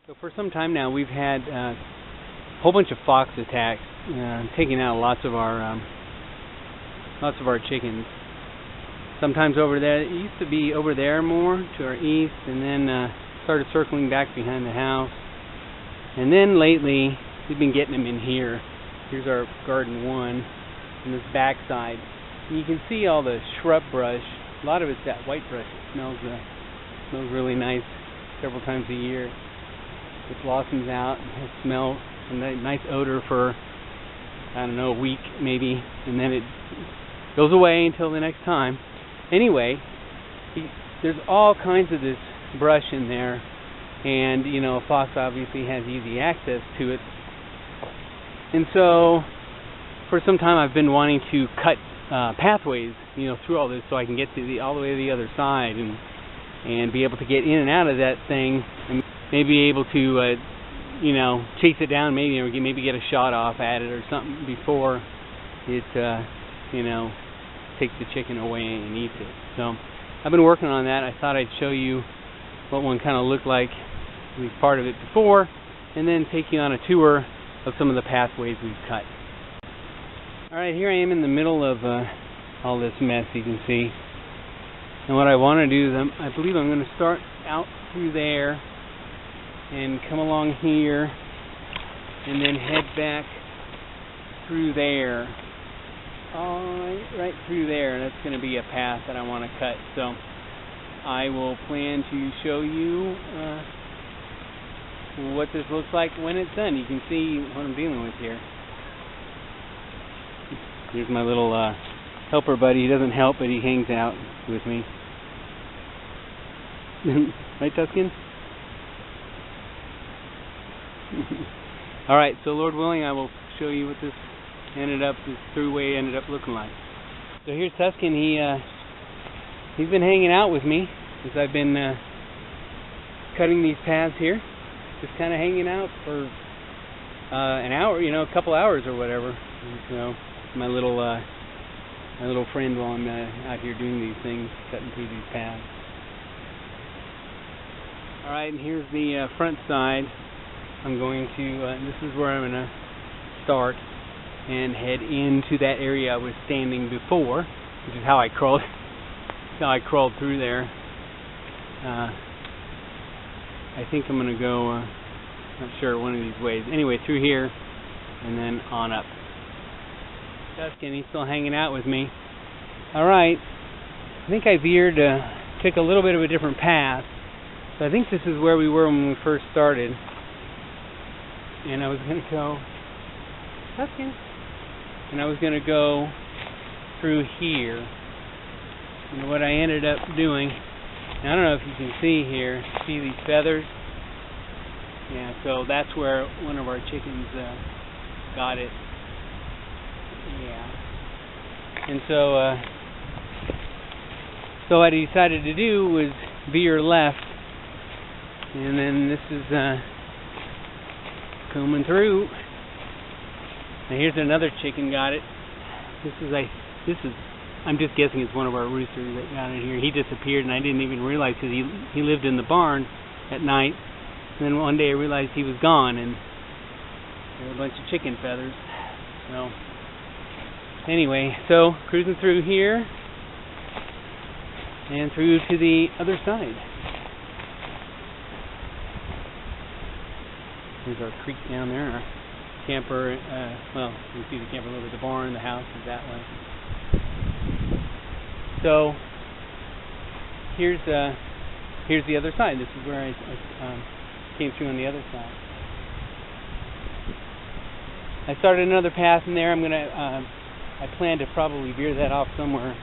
So for some time now, we've had a whole bunch of fox attacks, taking out lots of our chickens. Sometimes over there, it used to be over there more to our east, and then started circling back behind the house. And then lately, we've been getting them in here. Here's our garden one, on this back side. And you can see all the shrub brush. A lot of it's that white brush. It smells really nice several times a year. It blossoms out and has smell, a nice odor for, I don't know, a week maybe, and then it goes away until the next time. Anyway, there's all kinds of this brush in there, and a fox obviously has easy access to it. And so, for some time I've been wanting to cut pathways, through all this so I can get to all the way to the other side and be able to get in and out of that thing, and maybe able to, chase it down, maybe get a shot off at it or something before it, takes the chicken away and eats it. So I've been working on that. I thought I'd show you what one kind of looked like, at least part of it before, and then take you on a tour of some of the pathways we've cut. Alright, here I am in the middle of all this mess, you can see. And what I want to do is I believe I'm going to start out through there and come along here and then head back through there. Right through there. That's going to be a path that I want to cut. So I will plan to show you what this looks like when it's done. You can see what I'm dealing with here. Here's my little helper buddy. He doesn't help, but he hangs out with me. Right, Tuscan? Alright, so Lord willing, I will show you what this throughway ended up looking like. So here's Tuscan. He's been hanging out with me as I've been cutting these paths here. Just kind of hanging out for an hour, a couple hours or whatever. And so my little friend while I'm out here doing these things, cutting through these paths. Alright, and here's the front side. I'm going to, this is where I'm going to start and head into that area I was standing before, which is how I crawled through there. I think I'm going to go, not sure, one of these ways. Anyway, through here and then on up. Tuscan, he's still hanging out with me. Alright, I think I veered, took a little bit of a different path. So I think this is where we were when we first started. And I was going to go, Tuscan, and I was going to go through here. And what I ended up doing, I don't know if you can see here, see these feathers? Yeah, so that's where one of our chickens got it. Yeah. And so what I decided to do was veer left, and then this is coming through. Now here's another chicken got it. I'm just guessing it's one of our roosters that got it here. He disappeared and I didn't even realize because he lived in the barn at night. And then one day I realized he was gone and there were a bunch of chicken feathers. So anyway, so cruising through here and through to the other side. There's our creek down there. Our camper, you can see the camper over the barn. The house is that way. So here's the other side. This is where I came through on the other side. I started another path in there. I plan to probably veer that off somewhere,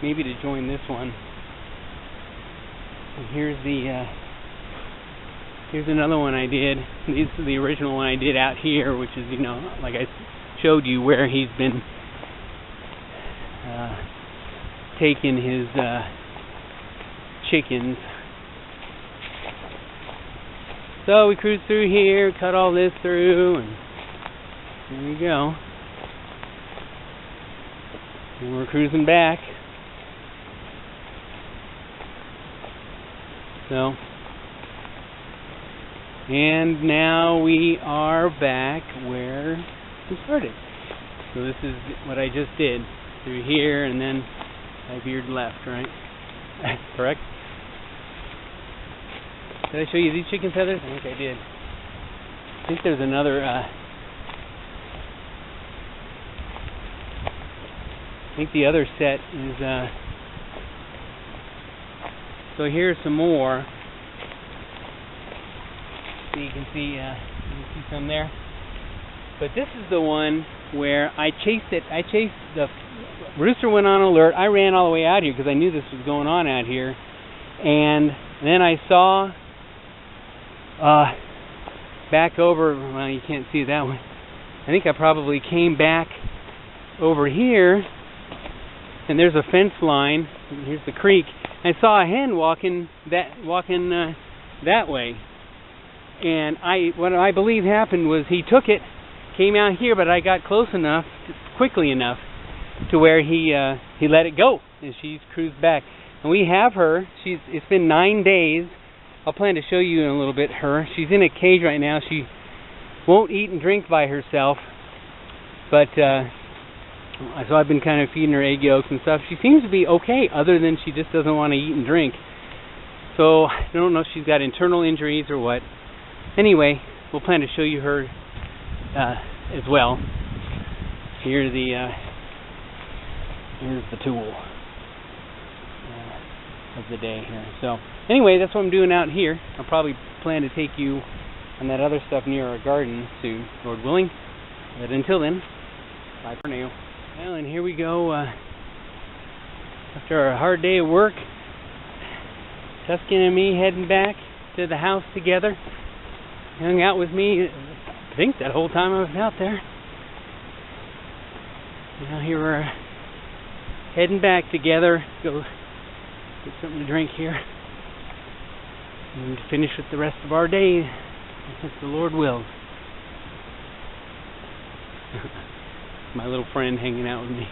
maybe to join this one. And here's another one I did. This is the original one I did out here, which is, like I showed you, where he's been taking his chickens. So we cruised through here, cut all this through, and there we go. And we're cruising back. So And now we are back where we started. So this is what I just did. Through here, and then I veered left, right? Correct? Did I show you these chicken feathers? I think I did. I think there's another, I think the other set is, so here's some more. So you can see some there. But this is the one where I chased it. I chased the rooster, went on alert. I ran all the way out here because I knew this was going on out here. And then I saw back over, well, you can't see that one. I think I probably came back over here, and there's a fence line. Here's the creek. I saw a hen walking that way. And what I believe happened was he took it, came out here, but I got close enough, quickly enough, to where he let it go, and she's cruised back. And we have her. It's been 9 days. I'll plan to show you in a little bit her. She's in a cage right now. She won't eat and drink by herself, but so I've been kind of feeding her egg yolks and stuff. She seems to be okay, other than she just doesn't want to eat and drink. So I don't know if she's got internal injuries or what. Anyway, we'll plan to show you her as well. Here's the tool of the day here. So anyway, that's what I'm doing out here. I'll probably plan to take you on that other stuff near our garden soon, Lord willing. But until then, bye for now. Well, and here we go. After a hard day of work, Tuscan and me heading back to the house together. Hung out with me, I think, that whole time I was out there. Now here we're heading back together. Go get something to drink here and finish with the rest of our day, if the Lord wills. My little friend hanging out with me.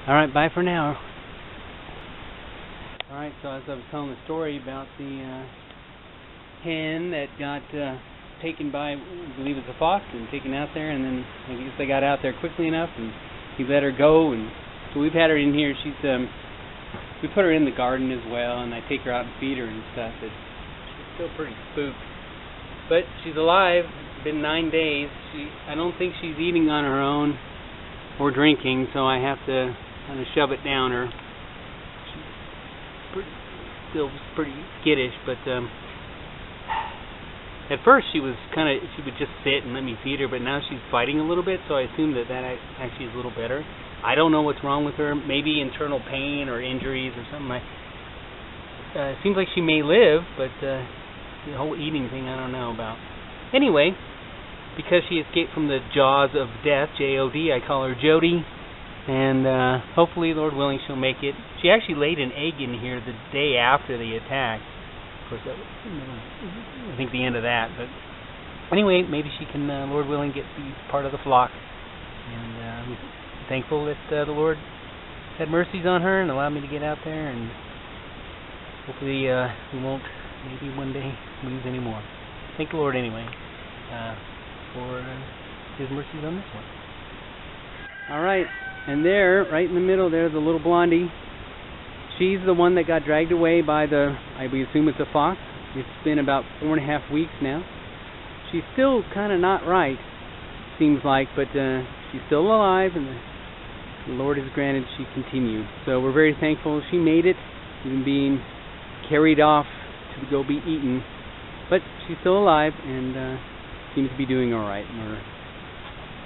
Alright, bye for now. Alright, so as I was telling the story about the hen that got taken by, I believe it's a fox, and taken out there, and then I guess they got out there quickly enough, and he let her go, and so we've had her in here. She's we put her in the garden as well, and I take her out and feed her and stuff. She's still pretty spooked, but she's alive. It's been 9 days. I don't think she's eating on her own or drinking, so I have to kind of shove it down her. She's still pretty skittish, but at first she would just sit and let me feed her, but now she's fighting a little bit, so I assume that actually is a little better. I don't know what's wrong with her. Maybe internal pain or injuries or something. It seems like she may live, but the whole eating thing I don't know about. Anyway, because she escaped from the jaws of death, J-O-D, I call her Jody, and hopefully, Lord willing, she'll make it. She actually laid an egg in here the day after the attack. Of course, that was, I think, the end of that. But anyway, maybe she can, Lord willing, be part of the flock. And I'm thankful that the Lord had mercies on her and allowed me to get out there. And hopefully we won't, maybe one day, lose any more. Thank the Lord anyway for His mercies on this one. All right, and there, right in the middle there, the little blondie. She's the one that got dragged away by I assume it's a fox. It's been about 4.5 weeks now. She's still kind of not right, seems like, but she's still alive, and the Lord has granted she continued. So we're very thankful she made it, even being carried off to go be eaten. But she's still alive and seems to be doing all right. And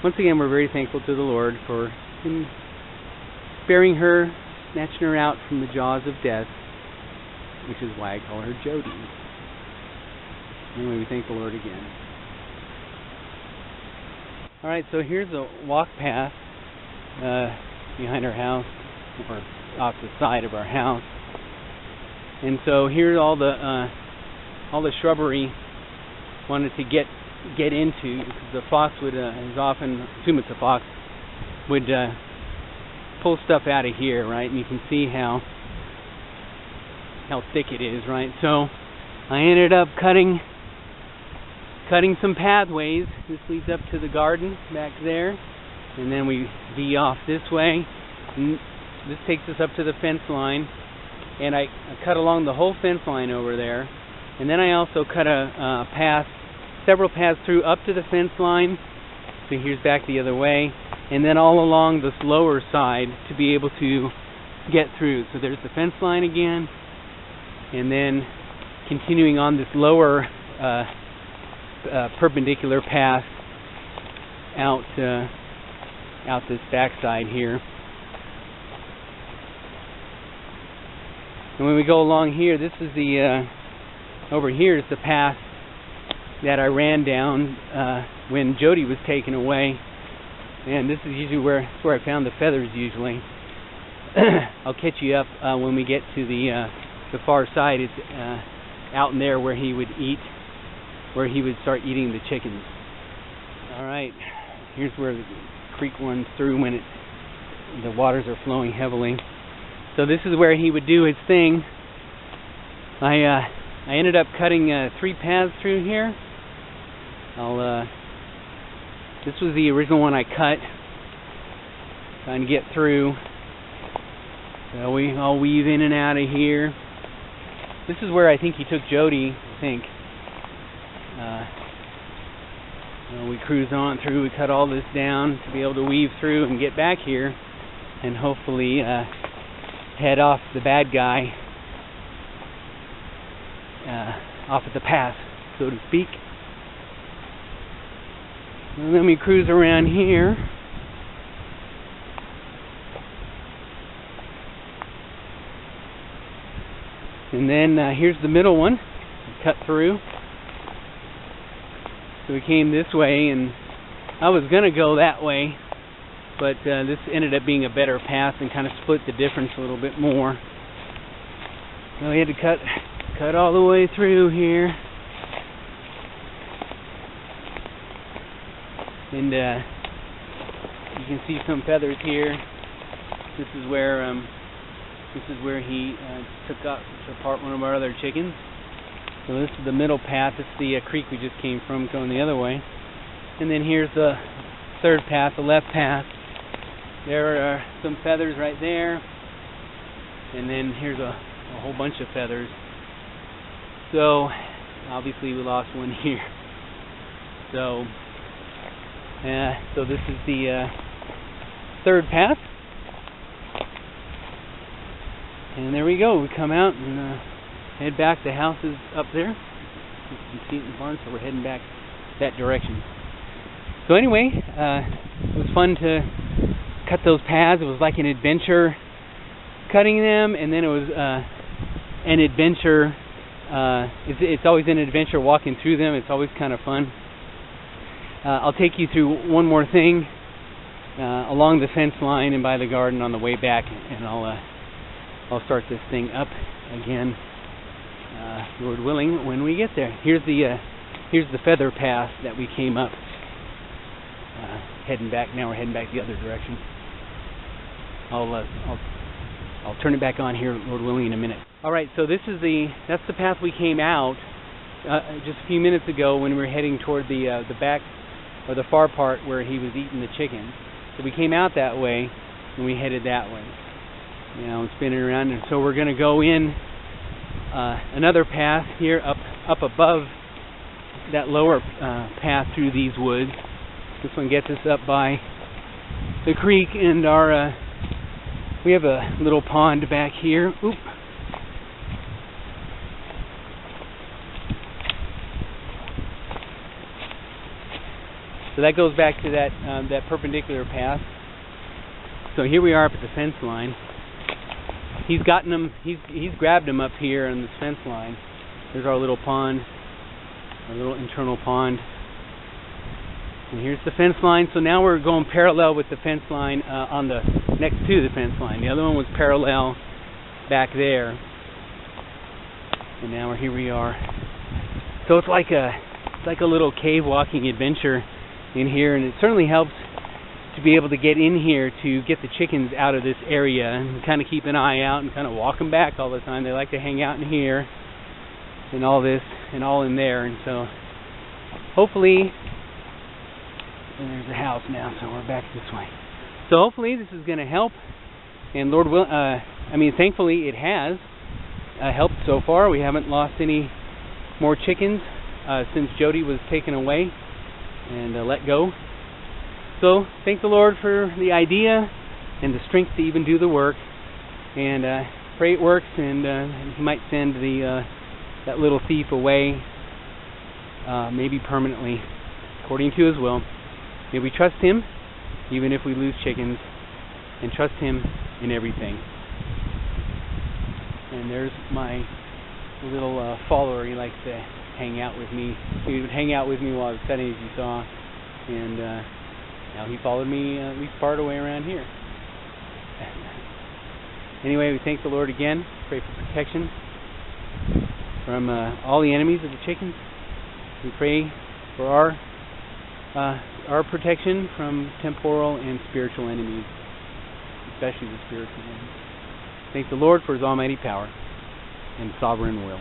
once again, we're very thankful to the Lord for sparing her, snatching her out from the jaws of death, which is why I call her Jody. Anyway, we thank the Lord again. Alright, so here's a walk path behind our house, or off the side of our house. And so here's all the shrubbery wanted to get into, because the fox would, as often, I assume it's a fox, would pull stuff out of here, right? And you can see how thick it is, right? So I ended up cutting cutting some pathways. This leads up to the garden back there, and then we V off this way. And this takes us up to the fence line, and I cut along the whole fence line over there, and then I also cut a path, several paths through up to the fence line. So here's back the other way, and then all along this lower side to be able to get through. So there's the fence line again, and then continuing on this lower perpendicular path out this backside here. And when we go along here, this is the over here is the path that I ran down when Jody was taken away, and this is usually where I found the feathers usually. I'll catch you up when we get to the far side. It's out in there where he would start eating the chickens. All right, here's where the creek runs through when the waters are flowing heavily. So this is where he would do his thing. I ended up cutting 3 paths through here. This was the original one I cut, trying to get through. So I'll weave in and out of here. This is where I think he took Jody, I think. We cruise on through, we cut all this down to be able to weave through and get back here and hopefully head off the bad guy off at the pass, so to speak. And then we cruise around here. And then here's the middle one, cut through. So we came this way, and I was going to go that way, but this ended up being a better path and kind of split the difference a little bit more. So we had to cut all the way through here. And you can see some feathers here. This is where he took apart one of our other chickens. So this is the middle path. This is the creek we just came from, going the other way. And then here's the third path, the left path. There are some feathers right there. And then here's a whole bunch of feathers. So obviously we lost one here. So this is the third path. And there we go. We come out and head back. The house is up there. You can see it in the barn, so we're heading back that direction. So anyway, it was fun to cut those paths. It was like an adventure cutting them, and then it was an adventure. It's always an adventure walking through them. It's always kind of fun. I'll take you through one more thing along the fence line and by the garden on the way back, and I'll start this thing up again, Lord willing, when we get there. Here's the feather path that we came up. Heading back now. We're heading back the other direction. I'll turn it back on here, Lord willing, in a minute. All right. So that's the path we came out just a few minutes ago when we were heading toward the back or the far part where he was eating the chickens. So we came out that way and we headed that way. And spinning around, and so we're going to go in another path here up above that lower path through these woods. This one gets us up by the creek, and we have a little pond back here. Oop. So that goes back to that perpendicular path. So here we are up at the fence line. He's gotten them. He's grabbed them up here on this fence line. There's our little pond, our little internal pond. And here's the fence line. So now we're going parallel with the fence line on the next to the fence line. The other one was parallel back there. And now here we are. So it's like a little cave walking adventure in here, and it certainly helps to be able to get in here to get the chickens out of this area and kind of keep an eye out and kind of walk them back all the time. They like to hang out in here and all this and all in there, and so hopefully, and there's a house now, so we're back this way. So hopefully this is going to help, and Lord will. Thankfully it has helped so far. We haven't lost any more chickens since Jody was taken away and let go. So thank the Lord for the idea and the strength to even do the work, and pray it works, and He might send that little thief away, maybe permanently, according to His will. May we trust Him, even if we lose chickens, and trust Him in everything. And there's my little follower. He likes to hang out with me. He would hang out with me while I was cutting, as you saw, and now he followed me at least part of the way around here. Anyway, we thank the Lord again. Pray for protection from all the enemies of the chickens. We pray for our protection from temporal and spiritual enemies, especially the spiritual ones. Thank the Lord for His almighty power and sovereign will.